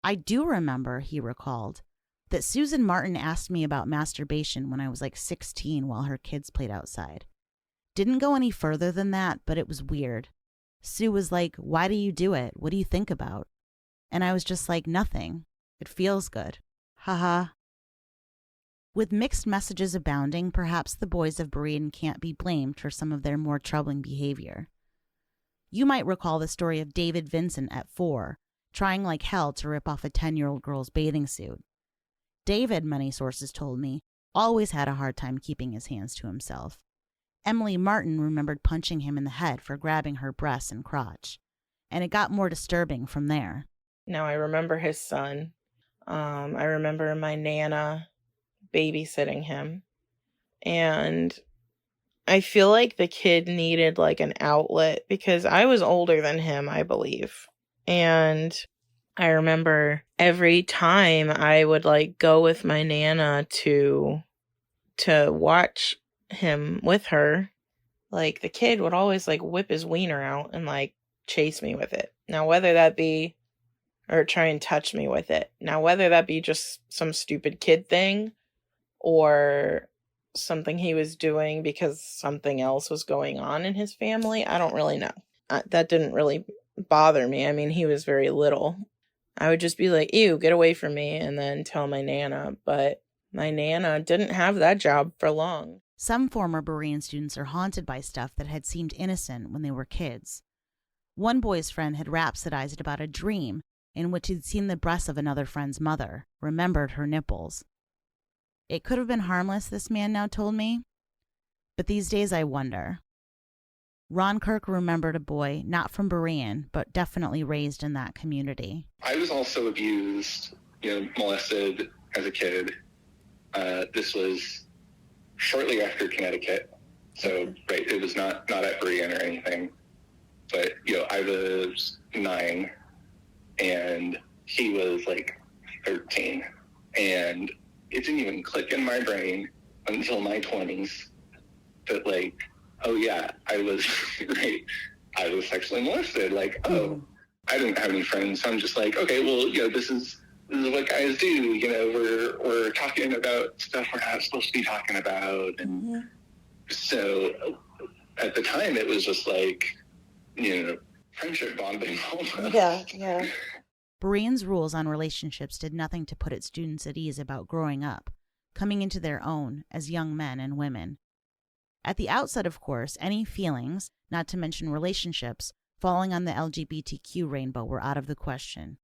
I do remember, he recalled, that Susan Martin asked me about masturbation when I was like 16 while her kids played outside. Didn't go any further than that, but it was weird. Sue was like, why do you do it? What do you think about? And I was just like, nothing. It feels good. Haha. With mixed messages abounding, perhaps the boys of Berean can't be blamed for some of their more troubling behavior. You might recall the story of David Vincent at 4, trying like hell to rip off a 10-year-old girl's bathing suit. David, many sources told me, always had a hard time keeping his hands to himself. Emily Martin remembered punching him in the head for grabbing her breasts and crotch, and it got more disturbing from there. Now I remember his son. I remember my Nana babysitting him, and I feel like the kid needed like an outlet because I was older than him, I believe. And I remember every time I would like go with my Nana to watch him with her, like the kid would always like whip his wiener out and like chase me with it. Now whether that be, or try and touch me with it. Now whether that be just some stupid kid thing or something he was doing because something else was going on in his family, I don't really know. That didn't really bother me. I mean, he was very little. I would just be like, ew, get away from me, and then tell my Nana. But my Nana didn't have that job for long. Some former Berean students are haunted by stuff that had seemed innocent when they were kids. One boy's friend had rhapsodized about a dream in which he'd seen the breasts of another friend's mother, remembered her nipples. It could have been harmless, this man now told me, but these days I wonder. Ron Kirk remembered a boy, not from Berean, but definitely raised in that community. I was also abused, molested as a kid. This was shortly after Connecticut, so right, it was not at Berean or anything. But I was 9, and he was like 13, and it didn't even click in my brain until my 20s that like, oh yeah, I was right. I was sexually molested. Like, oh, I didn't have any friends. So I'm just like, okay, well, this is what guys do. We're talking about stuff we're not supposed to be talking about. And so at the time it was just like, friendship bonding. Yeah. Berean's rules on relationships did nothing to put its students at ease about growing up, coming into their own as young men and women. At the outset, of course, any feelings, not to mention relationships, falling on the LGBTQ rainbow were out of the question.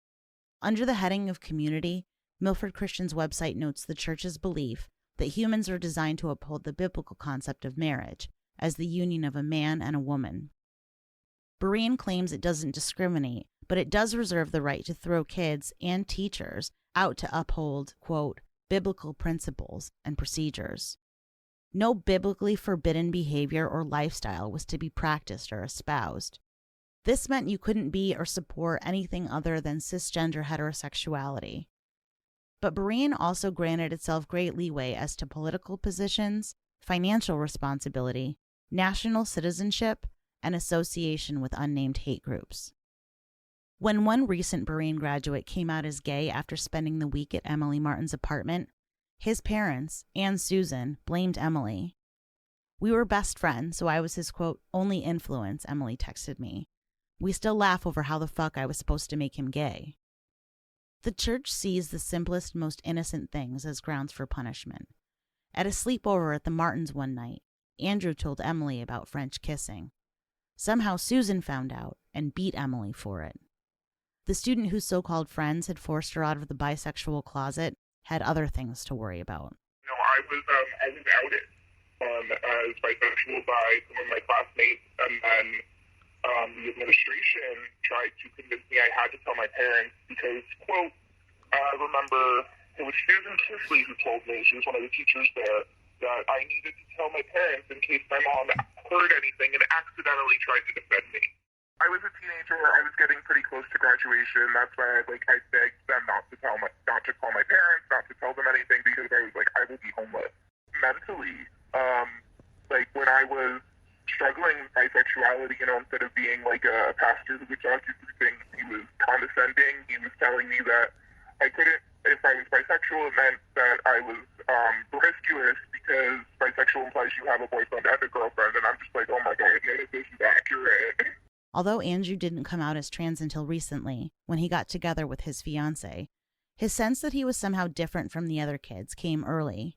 Under the heading of community, Milford Christian's website notes the church's belief that humans are designed to uphold the biblical concept of marriage as the union of a man and a woman. Berean claims it doesn't discriminate, but it does reserve the right to throw kids and teachers out to uphold, quote, biblical principles and procedures. No biblically forbidden behavior or lifestyle was to be practiced or espoused. This meant you couldn't be or support anything other than cisgender heterosexuality. But Berean also granted itself great leeway as to political positions, financial responsibility, national citizenship, and association with unnamed hate groups. When one recent Berean graduate came out as gay after spending the week at Emily Martin's apartment, his parents, and Susan, blamed Emily. We were best friends, so I was his, quote, only influence, Emily texted me. We still laugh over how the fuck I was supposed to make him gay. The church sees the simplest, most innocent things as grounds for punishment. At a sleepover at the Martins one night, Andrew told Emily about French kissing. Somehow Susan found out and beat Emily for it. The student whose so-called friends had forced her out of the bisexual closet had other things to worry about. You know, I was outed as bisexual by some of my classmates, and then the administration tried to convince me I had to tell my parents because, quote, I remember it was Susan Kisley who told me, she was one of the teachers there, that I needed to tell my parents in case my mom heard anything and accidentally tried to defend me. I was a teenager. I was getting pretty close to graduation. That's why I begged them not to call my parents, not to tell them anything, because I was like, I will be homeless. Mentally, when I was struggling with bisexuality, you know, instead of being like a pastor who would talk you through things, he was condescending. He was telling me that I couldn't, if I was bisexual, it meant that I was promiscuous, because bisexual implies you have a boyfriend and a girlfriend, and I'm just like, oh my God, none of this is accurate. Although Andrew didn't come out as trans until recently, when he got together with his fiancée, his sense that he was somehow different from the other kids came early.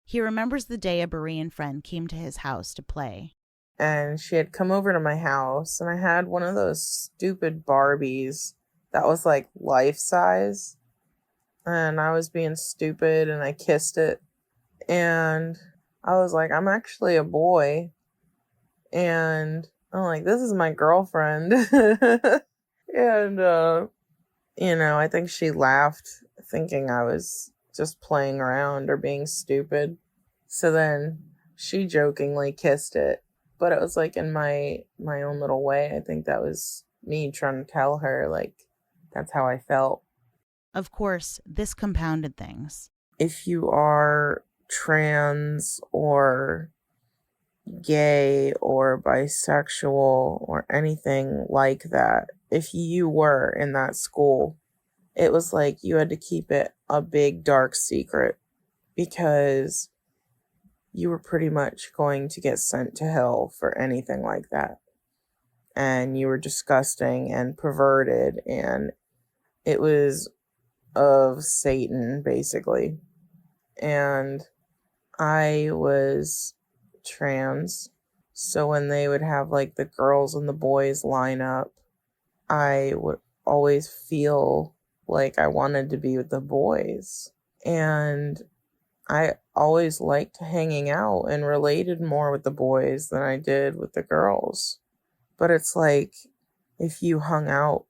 He remembers the day a Berean friend came to his house to play. And she had come over to my house, and I had one of those stupid Barbies that was like life size. And I was being stupid, and I kissed it. And I was like, I'm actually a boy. And I'm like, this is my girlfriend. And, you know, I think she laughed, thinking I was just playing around or being stupid. So then she jokingly kissed it. But it was like in my own little way. I think that was me trying to tell her, like, that's how I felt. Of course, this compounded things. If you are trans or gay or bisexual or anything like that, if you were in that school, it was like you had to keep it a big dark secret, because you were pretty much going to get sent to hell for anything like that. And you were disgusting and perverted, and it was of Satan, basically. And I was trans, so when they would have like the girls and the boys line up, I would always feel like I wanted to be with the boys. And I always liked hanging out and related more with the boys than I did with the girls. But it's like, if you hung out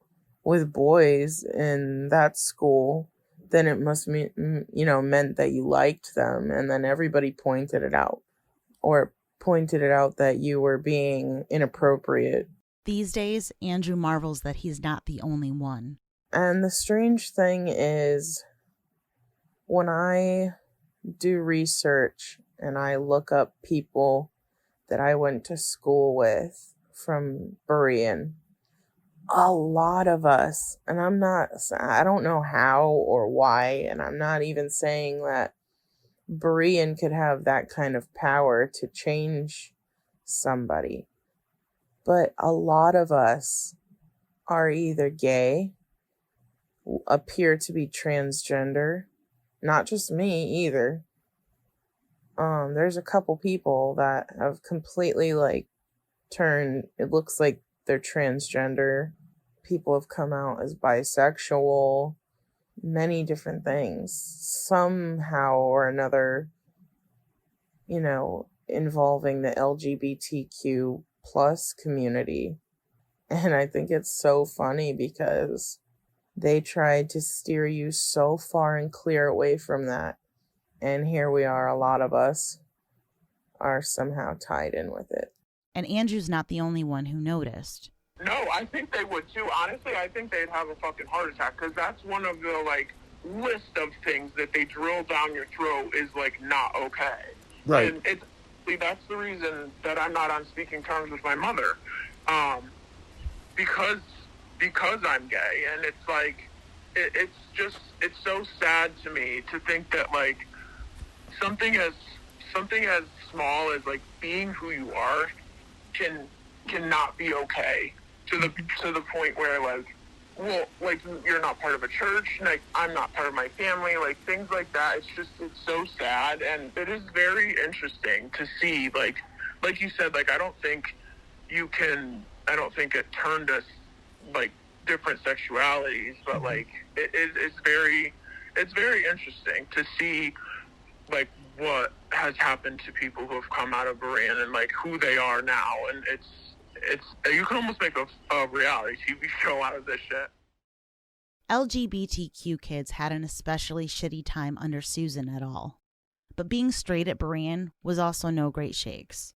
with boys in that school, then it must mean, you know, meant that you liked them, and then everybody pointed it out, or pointed it out that you were being inappropriate. These days, Andrew marvels that he's not the only one. And the strange thing is, when I do research and I look up people that I went to school with from Berean, a lot of us, and I don't know how or why, and I'm not even saying that Berean could have that kind of power to change somebody, but a lot of us are either gay, appear to be transgender, not just me either. There's a couple people that have completely like turned, it looks like they're transgender. People have come out as bisexual, many different things, somehow or another, you know, involving the LGBTQ plus community. And I think it's so funny because they tried to steer you so far and clear away from that. And here we are, a lot of us are somehow tied in with it. And Andrew's not the only one who noticed. No, I think they would too. Honestly, I think they'd have a fucking heart attack, because that's one of the, like, list of things that they drill down your throat is, like, not okay. Right. And that's the reason that I'm not on speaking terms with my mother. Because I'm gay, and it's like, it's so sad to me to think that, like, something as small as, like, being who you are cannot be okay to the point where, like, well, like, you're not part of a church, like, I'm not part of my family, like, things like that. It's so sad, and it is very interesting to see, like you said, like, I don't think it turned us, like, different sexualities, but, like, it's very interesting to see, like, what has happened to people who have come out of Berean and, like, who they are now, and it's you can almost make a reality TV show out of this shit. LGBTQ kids had an especially shitty time under Susan et al. But being straight at Berean was also no great shakes.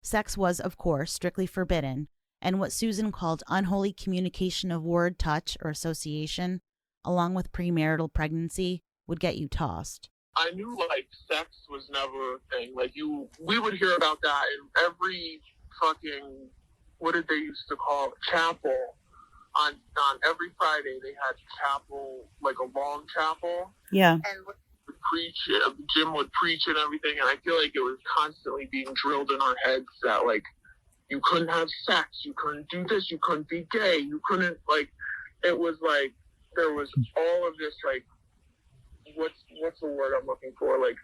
Sex was, of course, strictly forbidden, and what Susan called unholy communication of word, touch, or association, along with premarital pregnancy, would get you tossed. I knew, like, sex was never a thing. Like, we would hear about that in every fucking, what did they used to call it? Chapel. On every Friday, they had chapel, like a long chapel. Yeah. And Jim would preach and everything, and I feel like it was constantly being drilled in our heads that, like, you couldn't have sex, you couldn't do this, you couldn't be gay, you couldn't, like, it was like, there was all of this, like, what's the word I'm looking for? Like,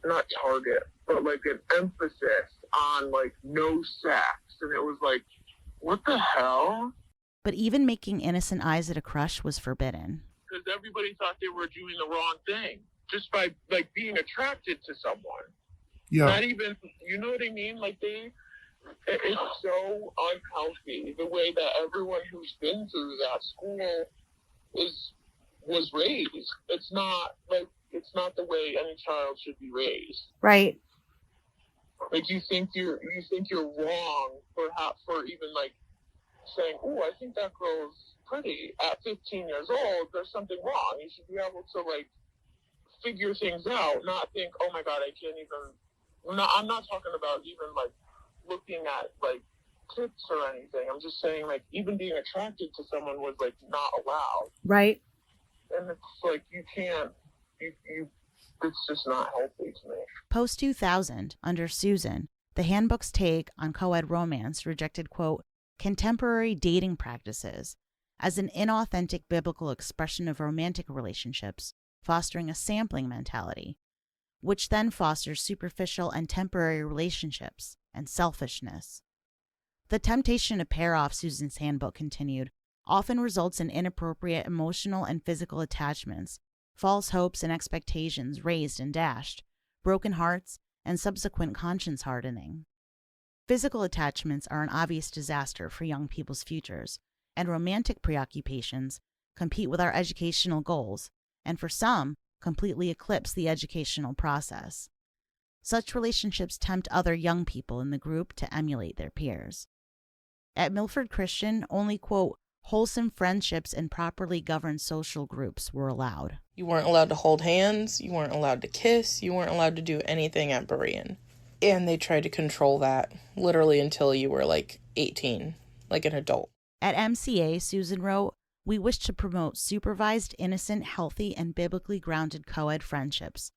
not target, but, like, an emphasis on, like, no sex, and it was like, what the hell? But even making innocent eyes at a crush was forbidden. Because everybody thought they were doing the wrong thing just by, like, being attracted to someone. Yeah. Not even, you know what I mean? Like, it's so unhealthy the way that everyone who's been through that school was raised. It's not the way any child should be raised. Right. Like, you think you're wrong for even, like, saying, oh, I think that girl's pretty. At 15 years old, there's something wrong. You should be able to, like, figure things out, not think, oh my God, I can't even, I'm not talking about even, like, looking at, like, tits or anything. I'm just saying, like, even being attracted to someone was, like, not allowed. Right. And it's like, you can't, it's just not healthy to me. Post-2000, under Susan, the handbook's take on co-ed romance rejected, quote, contemporary dating practices as an inauthentic biblical expression of romantic relationships, fostering a sampling mentality, which then fosters superficial and temporary relationships and selfishness. The temptation to pair off, Susan's handbook continued, often results in inappropriate emotional and physical attachments, false hopes and expectations raised and dashed, broken hearts, and subsequent conscience hardening. Physical attachments are an obvious disaster for young people's futures, and romantic preoccupations compete with our educational goals, and for some, completely eclipse the educational process. Such relationships tempt other young people in the group to emulate their peers. At Milford Christian, only, quote, wholesome friendships and properly governed social groups were allowed. You weren't allowed to hold hands, you weren't allowed to kiss, you weren't allowed to do anything at Berean. And they tried to control that literally until you were like 18, like an adult. At MCA, Susan wrote, we wish to promote supervised, innocent, healthy, and biblically grounded co-ed friendships,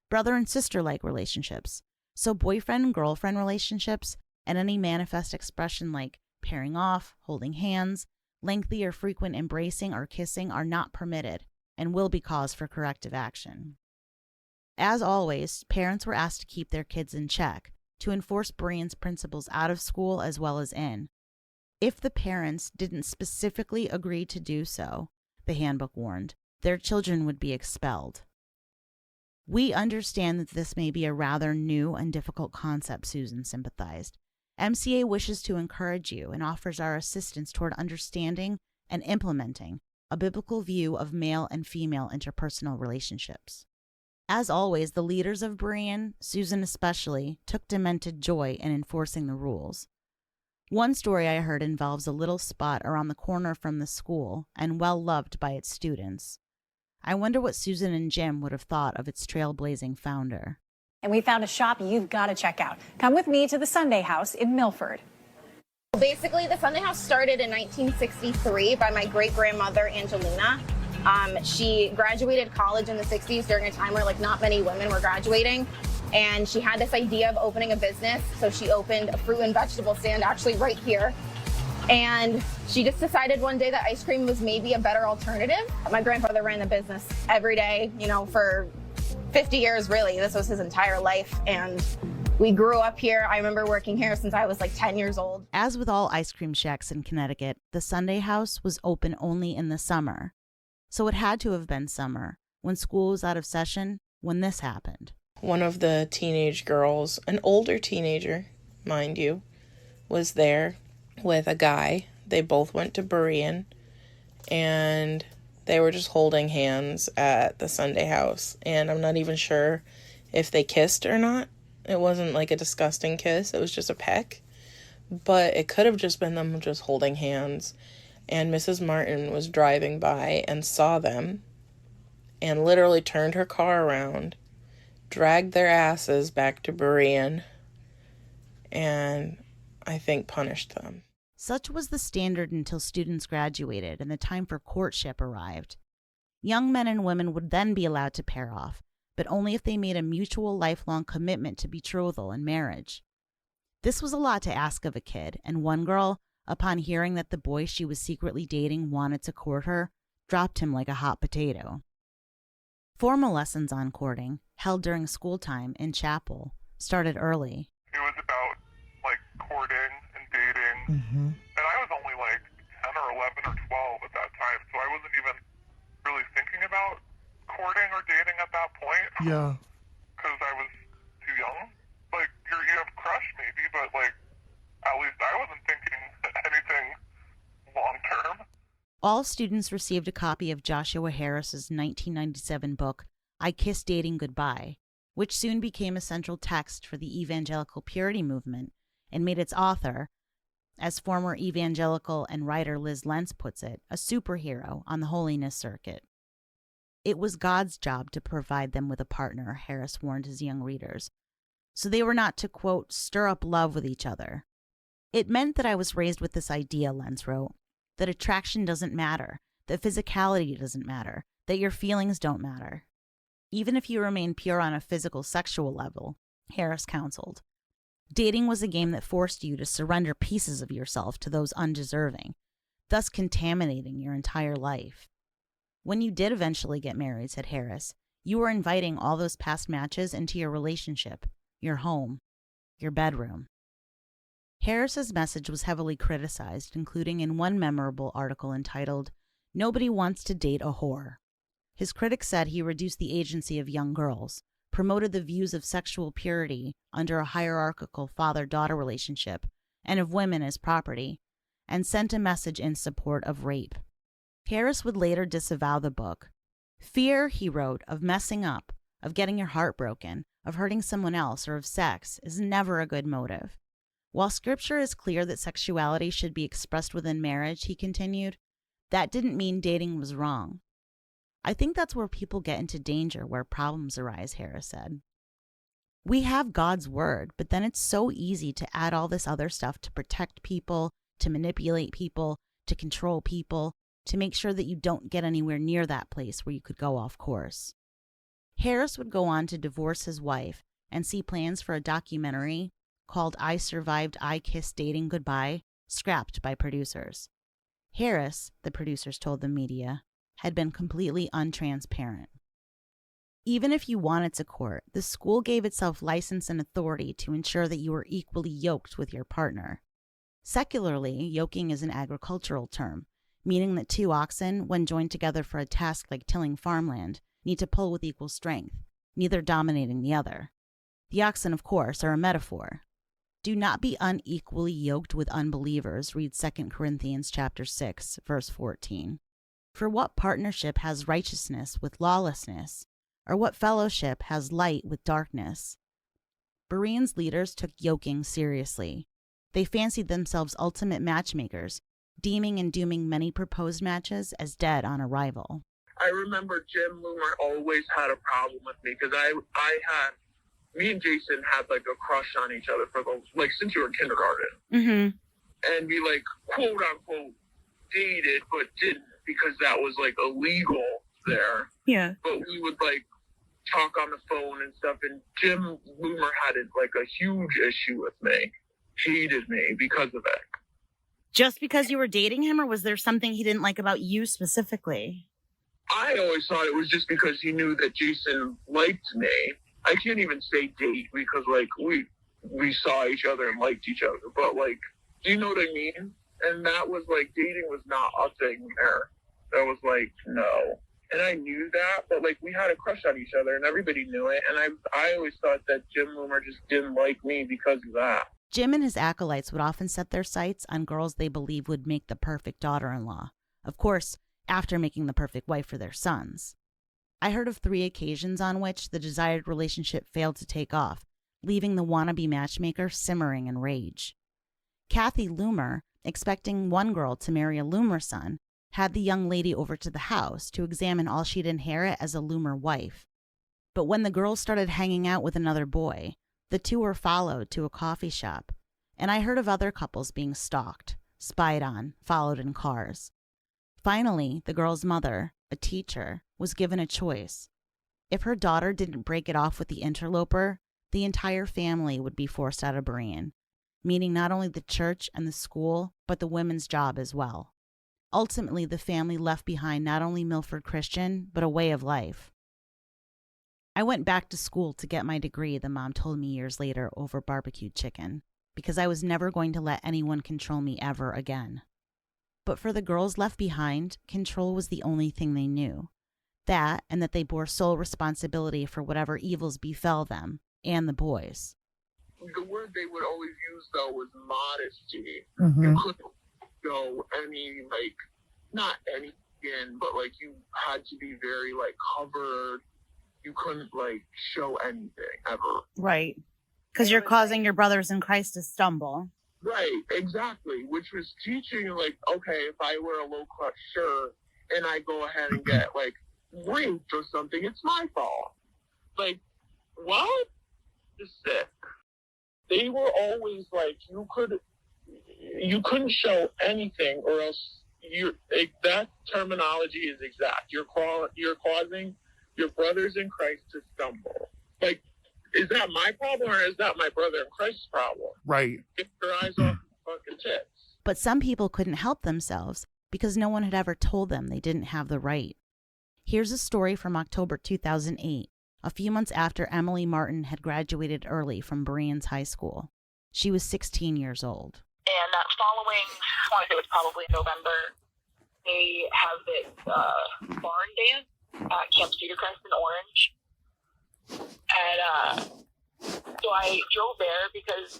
brother and sister-like relationships, so boyfriend and girlfriend relationships, and any manifest expression like pairing off, holding hands, lengthy or frequent embracing or kissing are not permitted and will be cause for corrective action. As always, parents were asked to keep their kids in check, to enforce Berean's principles out of school as well as in. If the parents didn't specifically agree to do so, the handbook warned, their children would be expelled. We understand that this may be a rather new and difficult concept, Susan sympathized. MCA wishes to encourage you and offers our assistance toward understanding and implementing a biblical view of male and female interpersonal relationships. As always, the leaders of Berean, Susan especially, took demented joy in enforcing the rules. One story I heard involves a little spot around the corner from the school and well loved by its students. I wonder what Susan and Jim would have thought of its trailblazing founder. And we found a shop you've got to check out. Come with me to the Sunday House in Milford. Basically, the Sunday House started in 1963 by my great-grandmother, Angelina. She graduated college in the 60s during a time where, like, not many women were graduating. And she had this idea of opening a business, so she opened a fruit and vegetable stand actually right here. And she just decided one day that ice cream was maybe a better alternative. My grandfather ran the business every day, for 50 years, really. This was his entire life. And we grew up here. I remember working here since I was like 10 years old. As with all ice cream shacks in Connecticut, the Sunday House was open only in the summer. So it had to have been summer, when school was out of session, when this happened. One of the teenage girls, an older teenager, mind you, was there with a guy. They both went to Berean, and they were just holding hands at the Sunday House. And I'm not even sure if they kissed or not. It wasn't like a disgusting kiss. It was just a peck. But it could have just been them just holding hands. And Mrs. Martin was driving by and saw them and literally turned her car around, dragged their asses back to Berean, and I think punished them. Such was the standard until students graduated and the time for courtship arrived. Young men and women would then be allowed to pair off, but only if they made a mutual lifelong commitment to betrothal and marriage. This was a lot to ask of a kid, and one girl, upon hearing that the boy she was secretly dating wanted to court her, dropped him like a hot potato. Formal lessons on courting, held during school time in chapel, started early. It was about, courting and dating. Mm-hmm. And I was only, 10 or 11 or 12 at that time, so I wasn't even really thinking about courting or dating at that point. Yeah. Because I was too young. You have a crush maybe, but, at least I wasn't thinking anything long-term. All students received a copy of Joshua Harris's 1997 book, I Kissed Dating Goodbye, which soon became a central text for the evangelical purity movement and made its author, as former evangelical and writer Liz Lentz puts it, a superhero on the holiness circuit. It was God's job to provide them with a partner, Harris warned his young readers, so they were not to, quote, stir up love with each other. It meant that I was raised with this idea, Lentz wrote, that attraction doesn't matter, that physicality doesn't matter, that your feelings don't matter. Even if you remain pure on a physical, sexual level, Harris counseled. Dating was a game that forced you to surrender pieces of yourself to those undeserving, thus contaminating your entire life. When you did eventually get married, said Harris, you were inviting all those past matches into your relationship, your home, your bedroom. Harris's message was heavily criticized, including in one memorable article entitled, Nobody Wants to Date a Whore. His critics said he reduced the agency of young girls, promoted the views of sexual purity under a hierarchical father-daughter relationship, and of women as property, and sent a message in support of rape. Harris would later disavow the book. Fear, he wrote, of messing up, of getting your heart broken, of hurting someone else, or of sex is never a good motive. While scripture is clear that sexuality should be expressed within marriage, he continued, that didn't mean dating was wrong. I think that's where people get into danger, where problems arise, Harris said. We have God's word, but then it's so easy to add all this other stuff to protect people, to manipulate people, to control people, to make sure that you don't get anywhere near that place where you could go off course. Harris would go on to divorce his wife and see plans for a documentary called I Survived, I Kissed Dating Goodbye, scrapped by producers. Harris, the producers told the media, had been completely untransparent. Even if you wanted to court, the school gave itself license and authority to ensure that you were equally yoked with your partner. Secularly, yoking is an agricultural term, meaning that two oxen, when joined together for a task like tilling farmland, need to pull with equal strength, neither dominating the other. The oxen, of course, are a metaphor. Do not be unequally yoked with unbelievers, read 2 Corinthians chapter 6, verse 14. For what partnership has righteousness with lawlessness? Or what fellowship has light with darkness? Berean's leaders took yoking seriously. They fancied themselves ultimate matchmakers, deeming and dooming many proposed matches as dead on arrival. I remember Jim Loomer always had a problem with me because me and Jason had a crush on each other for since we were in kindergarten. Mm-hmm. And we quote unquote dated, but didn't because that was illegal there. Yeah. But we would talk on the phone and stuff. And Jim Loomer had a huge issue with me, hated me because of it. Just because you were dating him, or was there something he didn't like about you specifically? I always thought it was just because he knew that Jason liked me. I can't even say date because, like, we saw each other and liked each other. But, like, do you know what I mean? And that was, like, dating was not a thing there. That was, like, no. And I knew that, but, like, we had a crush on each other, and everybody knew it. And I always thought that Jim Loomer just didn't like me because of that. Jim and his acolytes would often set their sights on girls they believed would make the perfect daughter-in-law. Of course, after making the perfect wife for their sons. I heard of 3 occasions on which the desired relationship failed to take off, leaving the wannabe matchmaker simmering in rage. Kathy Loomer, expecting one girl to marry a Loomer son, had the young lady over to the house to examine all she'd inherit as a Loomer wife. But when the girls started hanging out with another boy, the 2 were followed to a coffee shop, and I heard of other couples being stalked, spied on, followed in cars. Finally, the girl's mother, a teacher, was given a choice. If her daughter didn't break it off with the interloper, the entire family would be forced out of Berean, meaning not only the church and the school, but the women's job as well. Ultimately, the family left behind not only Milford Christian, but a way of life. I went back to school to get my degree, the mom told me years later over barbecued chicken, because I was never going to let anyone control me ever again. But for the girls left behind, control was the only thing they knew. That, and that they bore sole responsibility for whatever evils befell them, and the boys. The word they would always use, though, was modesty. Mm-hmm. You couldn't go any, like, not any skin, but, like, you had to be very, like, covered. You couldn't, like, show anything, ever. Right. Because you're causing your brothers in Christ to stumble. Right, exactly. Which was teaching, like, okay, if I wear a low-cut shirt and I go ahead and get, like, raped or something, it's my fault. Like, what? It's sick. They were always like, you couldn't show anything, or else that terminology is exact. You're causing your brothers in Christ to stumble. Like, is that my problem, or is that my brother in Christ's problem? Right. Get your eyes off the fucking tits. But some people couldn't help themselves because no one had ever told them they didn't have the right. Here's a story from October 2008, a few months after Emily Martin had graduated early from Berean's high school. She was 16 years old. And that following, I want to say it was probably November, they have this barn dance at Camp Cedar Crest in Orange. And so I drove there because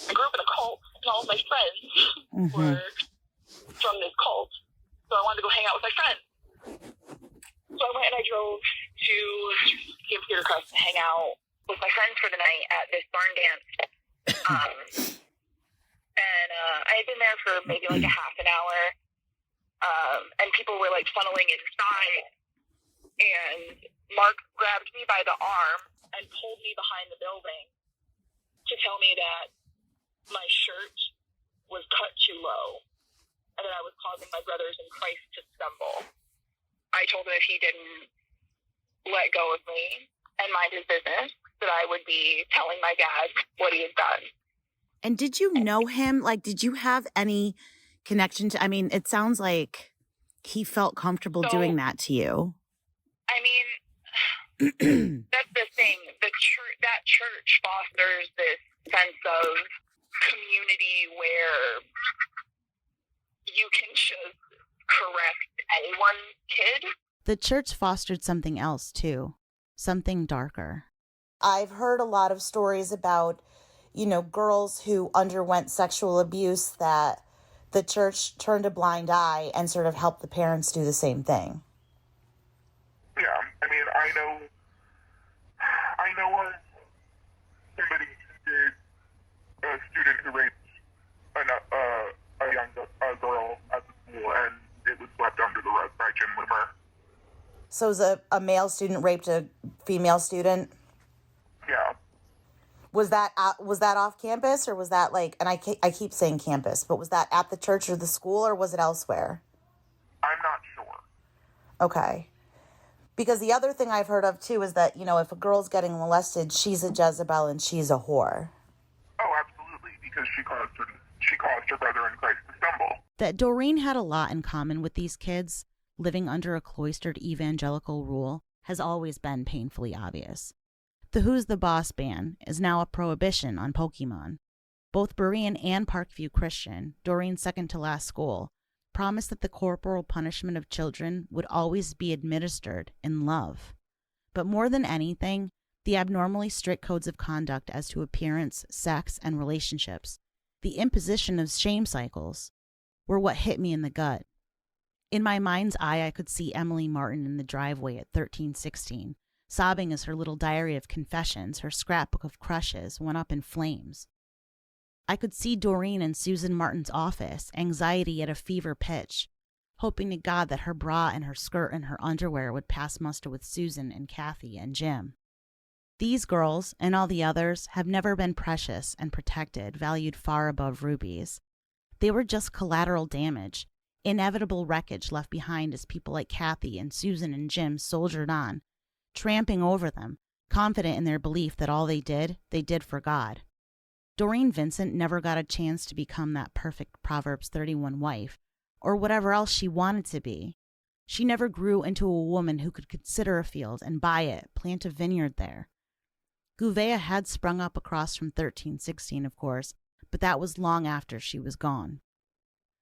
I grew up in a cult, and all of my friends were from this cult. So I wanted to go hang out with my friends. So I went and I drove to Camp Cedar Crest to hang out with my friends for the night at this barn dance. And I had been there for maybe like a half an hour. And people were like funneling inside. And Mark grabbed me by the arm and pulled me behind the building to tell me that my shirt was cut too low and that I was causing my brothers in Christ to stumble. I told him if he didn't let go of me and mind his business, that I would be telling my dad what he had done. And did you know him? Like, did you have any connection to, I mean, it sounds like he felt comfortable doing that to you. I mean, that's the thing. That church fosters this sense of community where you can just correct anyone's kid. The church fostered something else, too. Something darker. I've heard a lot of stories about, you know, girls who underwent sexual abuse that the church turned a blind eye and sort of helped the parents do the same thing. Yeah, I mean, I know somebody who did a student who raped a young girl at the school, and it was swept under the rug by Jim Loomer. So was a male student raped a female student? Yeah. Was that off campus, or was that like, and I keep saying campus, but was that at the church or the school, or was it elsewhere? I'm not sure. Okay. Because the other thing I've heard of, too, is that, you know, if a girl's getting molested, she's a Jezebel and she's a whore. Oh, absolutely, because she caused her brother in Christ to stumble. That Doreen had a lot in common with these kids, living under a cloistered evangelical rule, has always been painfully obvious. The Who's the Boss ban is now a prohibition on Pokemon. Both Berean and Parkview Christian, Doreen's second-to-last school, promised that the corporal punishment of children would always be administered in love. But more than anything, the abnormally strict codes of conduct as to appearance, sex, and relationships, the imposition of shame cycles, were what hit me in the gut. In my mind's eye, I could see Emily Martin in the driveway at 1316, sobbing as her little diary of confessions, her scrapbook of crushes, went up in flames. I could see Doreen in Susan Martin's office, anxiety at a fever pitch, hoping to God that her bra and her skirt and her underwear would pass muster with Susan and Kathy and Jim. These girls, and all the others, have never been precious and protected, valued far above rubies. They were just collateral damage, inevitable wreckage left behind as people like Kathy and Susan and Jim soldiered on, tramping over them, confident in their belief that all they did for God. Doreen Vincent never got a chance to become that perfect Proverbs 31 wife, or whatever else she wanted to be. She never grew into a woman who could consider a field and buy it, plant a vineyard there. Gouveia had sprung up across from 1316, of course, but that was long after she was gone.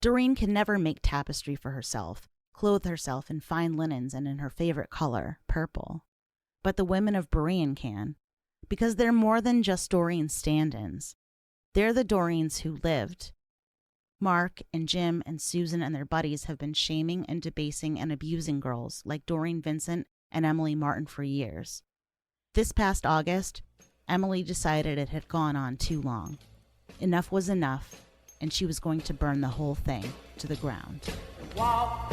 Doreen can never make tapestry for herself, clothe herself in fine linens and in her favorite color, purple. But the women of Berean can, because they're more than just Doreen's stand-ins. They're the Doreens who lived. Mark and Jim and Susan and their buddies have been shaming and debasing and abusing girls like Doreen Vincent and Emily Martin for years. This past August, Emily decided it had gone on too long. Enough was enough, and she was going to burn the whole thing to the ground. Walk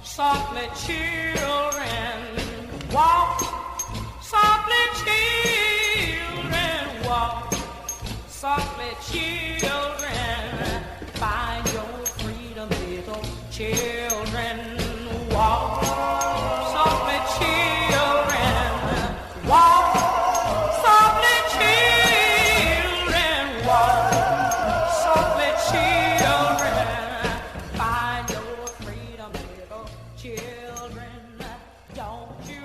softly, children. Walk softly, children. Walk softly, children. Find your freedom, little children. Walk softly, children. Walk softly, children. Walk softly, children. Find your freedom, little children. Don't you